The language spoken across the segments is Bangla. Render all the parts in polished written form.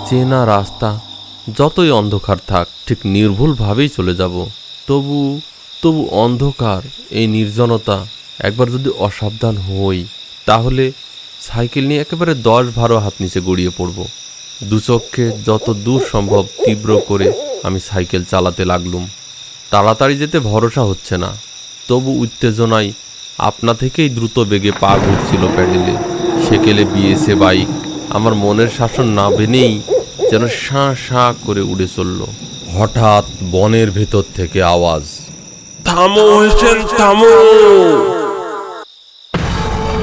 চেনা রাস্তা, যতই অন্ধকার থাক ঠিক নির্ভুলভাবেই চলে যাব। তবু তবু অন্ধকার, এই নির্জনতা, একবার যদি অসাবধান হই তাহলে সাইকেল নিয়ে একেবারে 10-12 হাত নিচে গড়িয়ে পড়ব। দুচক্ষে যত দূর সম্ভব তীব্র করে আমি সাইকেল চালাতে লাগলুম। তাড়াতাড়ি যেতে ভরসা হচ্ছে না, তবু উত্তেজনায় আপনা থেকেই দ্রুত বেগে পা ঘুরছিল প্যাডেলে। সেকেলে বিএসএ বাইক আমার মনের শাসন না মেনেই যেন শাঁ শাঁ করে উড়ে চলল। হঠাৎ বনের ভেতর থেকে আওয়াজ, থামো হোসেন থামো।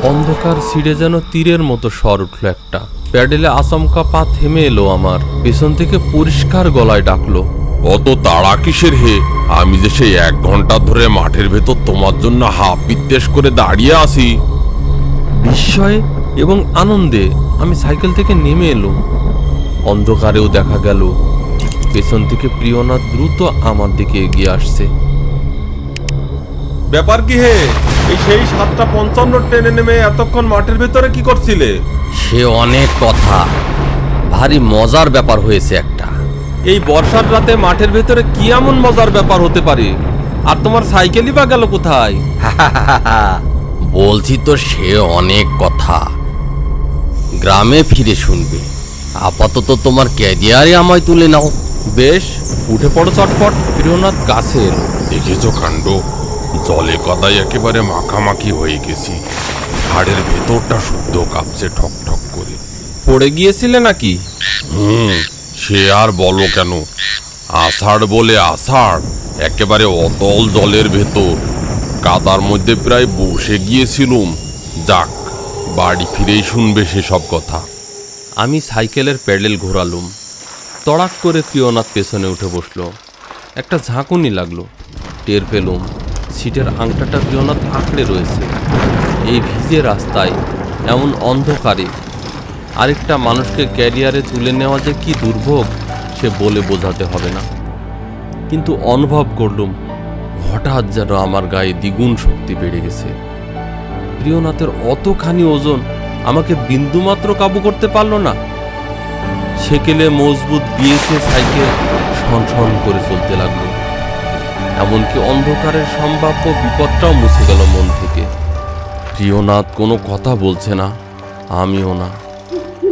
অন্ধকার ছিঁড়ে যেন তীরের মতো স্বর উঠল একটা। প্যাডেলে আচমকা পা থেমে এলো আমার। পেছন থেকে পরিষ্কার গলায় ডাকলো, অত তাড়া কিসের হে? আমি যে সেই 1 ঘন্টা ধরে মাঠের ভেতর তোমার জন্য হাফ বিত্তেশ করে দাঁড়িয়ে আছি। বিস্ময়ে এবং আনন্দে আমি সাইকেল থেকে নেমে এলো। অন্ধকারেও দেখা গেল পেছন থেকে প্রিয়নাথ দ্রুত আমার দিকে এগিয়ে আসছে। ব্যাপার কি হে? এই সেই 7:55 ট্রেনে নেমে এতক্ষণ মাঠের ভেতরে কি করছিলে? সে অনেক কথা, ভারী মজার ব্যাপার হয়েছে একটা। এই বর্ষার রাতে মাঠের ভেতরে কি এমন মজার ব্যাপার হতে পারে? আর তোমার সাইকেলই বা গেল কোথায়? বলছি তো, সে অনেক কথা, গ্রামে ফিরে শুনবে। আপাতত তোমার ক্যারিয়ারে আমায় তুলে নাও। বেশ, উঠে পড়ো চটপট। প্রিয়নাথ কাছে এলো। দেখেছো কাণ্ড, জলে কাদায় একেবারে মাখামাখি হয়ে গেছি। হাড়ের ভেতরটা শুদ্ধ কাঁপছে ঠক ঠক করে। পড়ে গিয়েছিলে নাকি? সে আর বলো কেন, আষাঢ় বলে আষাঢ়, একেবারে অতল জলের ভেতর কাদার মধ্যে প্রায় বসে গিয়েছিলুম। যাক, বাড়ি ফিরেই শুনবে সেসব কথা। আমি সাইকেলের প্যাডেল ঘোরালুম। তড়াক করে প্রিয়নাথ পেছনে উঠে বসলো। একটা ঝাঁকুনি লাগলো। টের পেলুম সিটের আংটাটা প্রিয়নাথ আঁকড়ে রয়েছে। এই ভিজে রাস্তায়, এমন অন্ধকারে আরেকটা মানুষকে ক্যারিয়ারে তুলে নেওয়া যে কি দুর্ভোগ, সে বলে বোঝাতে হবে না। কিন্তু অনুভব করলুম হঠাৎ যেন আমার গায়ে দ্বিগুণ শক্তি বেড়ে গেছে। প্রিয়নাথের অতখানি ওজন আমাকে বিন্দুমাত্র কাবু করতে পারল না। সেকেলে মজবুত বিএসএ সাইকেল শনশন করে চলতে লাগলো। এমনকি অন্ধকারের সম্ভাব্য বিপদটাও মুছে গেল মন থেকে। প্রিয়নাথ কোনো কথা বলছে না, আমিও না।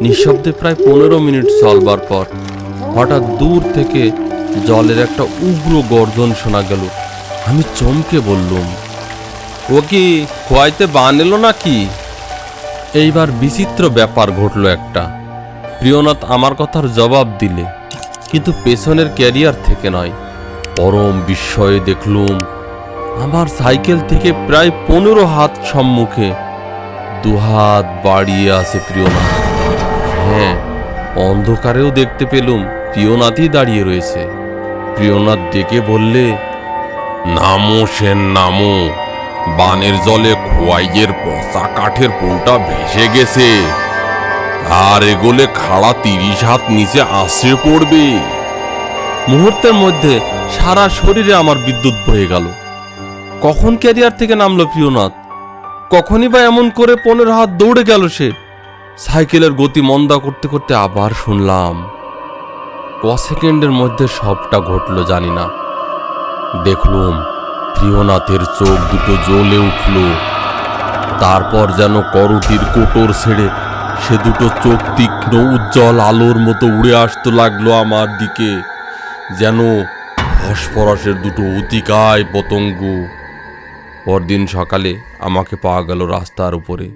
নিঃশব্দে প্রায় 15 মিনিট চলবার পর হঠাৎ দূর থেকে জলের একটা উগ্র গর্জন শোনা গেল। আমি চমকে বললুম, ও কি খোয়াইতে বান এলো নাকি? এইবার বিচিত্র ব্যাপার ঘটল একটা। প্রিয়নাথ আমার কথার জবাব দিলে, কিন্তু পেছনের ক্যারিয়ার থেকে নয়। পরম বিস্ময়ে দেখলুম আমার সাইকেল থেকে প্রায় 15 হাত সম্মুখে 2 হাত বাড়িয়ে আছে প্রিয়নাথ। হ্যাঁ, অন্ধকারেও দেখতে পেলুম প্রিয়নাথই দাঁড়িয়ে রয়েছে। প্রিয়নাথ ডেকে বললে, নামো সেন নামো, বানের জলে খোয়াইয়ের পচা কাঠের পোলটা ভেসে গেছে, আর এগোলে খাড়া 30 হাত নিচে আশ্রে পড়বে। মুহূর্তের মধ্যে সারা শরীরে আমার বিদ্যুৎ বয়ে গেল। কখন ক্যারিয়ার থেকে নামলো প্রিয়নাথ? কখনই বা এমন করে 15 হাত দৌড়ে গেল সে? সাইকেলের গতি মন্দা করতে করতে আবার শুনলাম। ক সেকেন্ডের মধ্যে সবটা ঘটল জানি না। দেখলুম প্রিয়নাথের চোখ দুটো জ্বলে উঠল। তারপর যেন করটির কোটর ছেড়ে সে দুটো চোখ তীক্ষ্ণ উজ্জ্বল আলোর মতো উড়ে আসতে লাগলো আমার দিকে, যেন ফসফরাসের দুটো অতিকায় পতঙ্গ। পরদিন সকালে আমাকে পাওয়া গেল রাস্তার উপরে।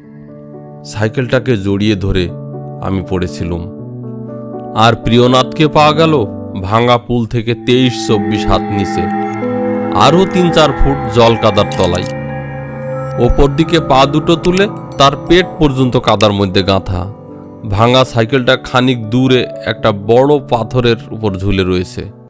সাইকেলটাকে জড়িয়ে ধরে আমি পড়েছিলুম। আর প্রিয়নাথকে পাওয়া গেল ভাঙা পুল থেকে 23-24 হাত নিচে, আরও 3-4 ফুট জল কাদার তলায়। ওপর দিকে পা দুটো তুলে তার পেট পর্যন্ত কাদার মধ্যে গাঁথা। ভাঙা সাইকেলটা খানিক দূরে একটা বড় পাথরের উপর ঝুলে রয়েছে।